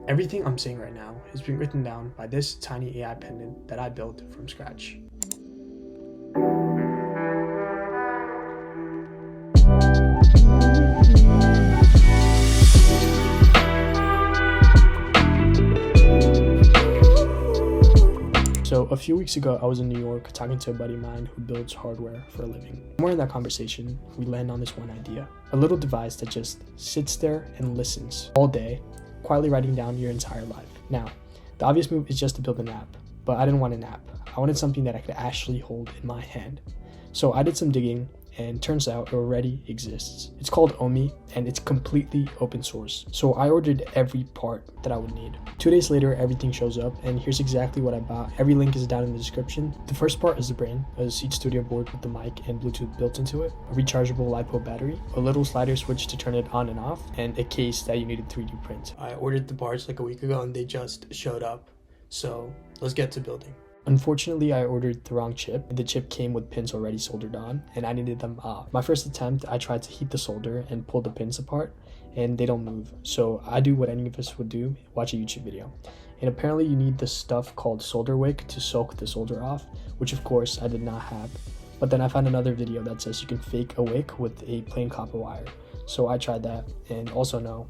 Everything I'm saying right now has been written down by this tiny AI pendant that I built from scratch. So a few weeks ago, I was in New York talking to a buddy of mine who builds hardware for a living. Somewhere in that conversation, we land on this one idea. A little device that just sits there and listens all day, quietly writing down your entire life. Now, the obvious move is just to build an app, but I didn't want an app. I wanted something that I could actually hold in my hand. So I did some digging, and turns out it already exists. It's called Omi, and it's completely open source. So I ordered every part that I would need. 2 days later, everything shows up, and here's exactly what I bought. Every link is down in the description. The first part is the brain, a Seed Studio board with the mic and Bluetooth built into it, a rechargeable LiPo battery, a little slider switch to turn it on and off, and a case that you needed 3D print. I ordered the parts like a week ago, and they just showed up. So let's get to building. Unfortunately, I ordered the wrong chip. The chip came with pins already soldered on, and I needed them off. My first attempt, I tried to heat the solder and pull the pins apart, and they don't move. So I do what any of us would do, watch a YouTube video. And apparently you need this stuff called solder wick to soak the solder off, which of course I did not have. But then I found another video that says you can fake a wick with a plain copper wire. So I tried that, and also no.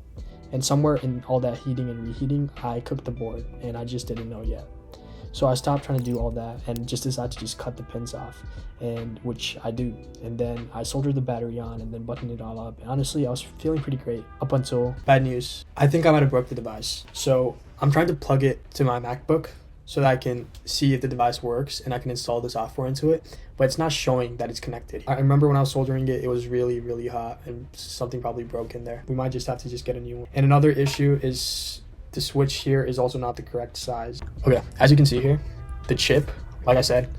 And somewhere in all that heating and reheating, I cooked the board, and I just didn't know yet. So I stopped trying to do all that and just decided to just cut the pins off, and which I do. And then I soldered the battery on and then buttoned it all up. And honestly, I was feeling pretty great up until bad news. I think I might have broke the device. So I'm trying to plug it to my MacBook so that I can see if the device works and I can install the software into it, but it's not showing that it's connected. I remember when I was soldering it, it was really, really hot and something probably broke in there. We might just have to just get a new one. And another issue is the switch here is also not the correct size. Okay, as you can see here, the chip, like I said,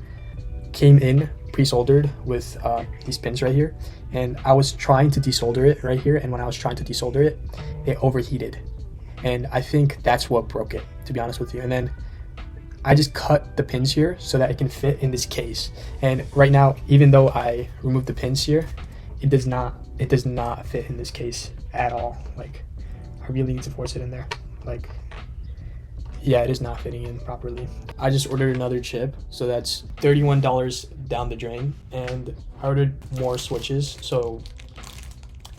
came in pre-soldered with these pins right here, and I was trying to desolder it right here, and when I was trying to desolder it, it overheated, and I think that's what broke it, to be honest with you. And then I just cut the pins here so that it can fit in this case, and right now, even though I removed the pins here, it does not fit in this case at all. Like, I really need to force it in there. Like, yeah, it is not fitting in properly. I just ordered another chip, so that's $31 down the drain, and I ordered more switches, so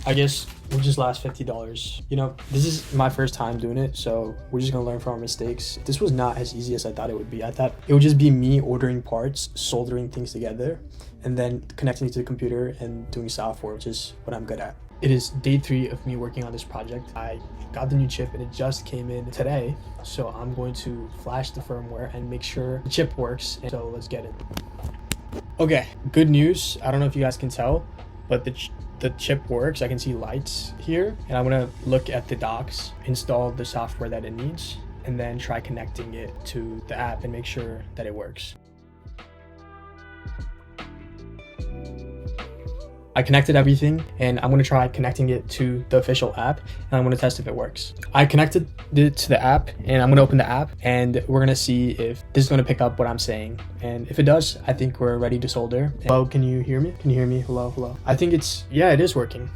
I guess we'll just last $50. You know, this is my first time doing it, so we're just gonna learn from our mistakes. This was not as easy as I thought it would be. I thought it would just be me ordering parts, soldering things together, and then connecting it to the computer and doing software, which is what I'm good at. It is day 3 of me working on this project. I got the new chip and it just came in today, so I'm going to flash the firmware and make sure the chip works. And so let's get it. Okay, good news. I don't know if you guys can tell, but the chip works. I can see lights here, and I'm gonna look at the docs, install the software that it needs, and then try connecting it to the app and make sure that it works. I connected everything, and I'm going to try connecting it to the official app, and I'm going to test if it works. I connected it to the app, and I'm going to open the app, and we're going to see if this is going to pick up what I'm saying. And if it does, I think we're ready to solder. Hello, can you hear me? Can you hear me? Hello, hello. I think yeah, it is working.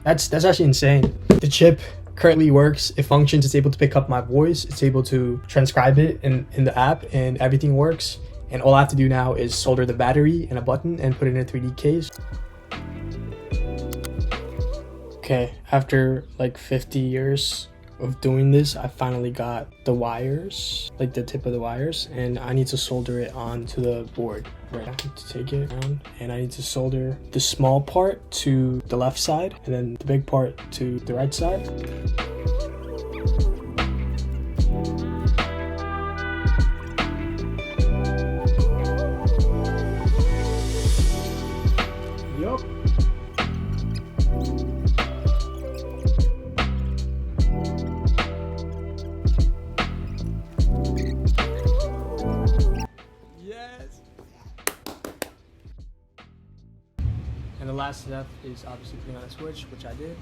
That's actually insane. The chip currently works. It functions. It's able to pick up my voice. It's able to transcribe it in the app, and everything works. And all I have to do now is solder the battery and a button and put it in a 3D case. Okay, after like 50 years of doing this, I finally got the wires, like the tip of the wires, and I need to solder it onto the board. Right, I need to take it down, and I need to solder the small part to the left side, and then the big part to the right side. Yup. And the last step is obviously putting on a switch, which I did.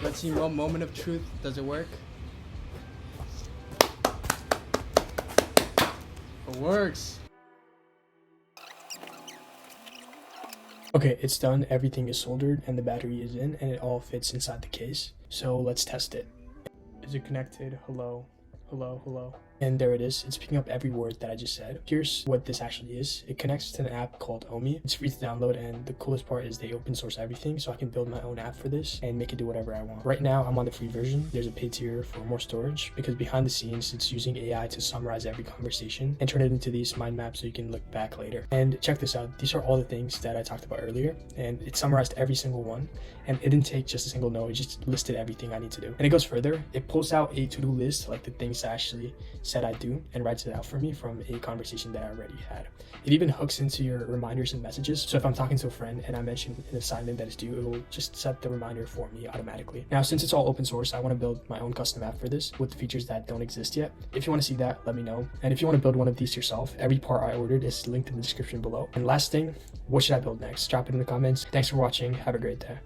Let's see, one moment of truth. Does it work? It works. Okay, it's done. Everything is soldered and the battery is in, and it all fits inside the case. So let's test it. Is it connected? Hello. hello. And there it is. It's picking up every word that I just said. Here's what this actually is. It connects to an app called Omi. It's free to download, and the coolest part is they open source everything, so I can build my own app for this and make it do whatever I want. Right now, I'm on the free version. There's a paid tier for more storage because behind the scenes, it's using AI to summarize every conversation and turn it into these mind maps so you can look back later. And check this out. These are all the things that I talked about earlier, and it summarized every single one, and it didn't take just a single note. It just listed everything I need to do. And it goes further. It pulls out a to-do list, like the things I actually said I'd do, and writes it out for me from a conversation that I already had. It even hooks into your reminders and messages. So if I'm talking to a friend and I mention an assignment that is due, it will just set the reminder for me automatically. Now, since it's all open source, I want to build my own custom app for this with the features that don't exist yet. If you want to see that, let me know. And if you want to build one of these yourself, every part I ordered is linked in the description below. And last thing, what should I build next? Drop it in the comments. Thanks for watching. Have a great day.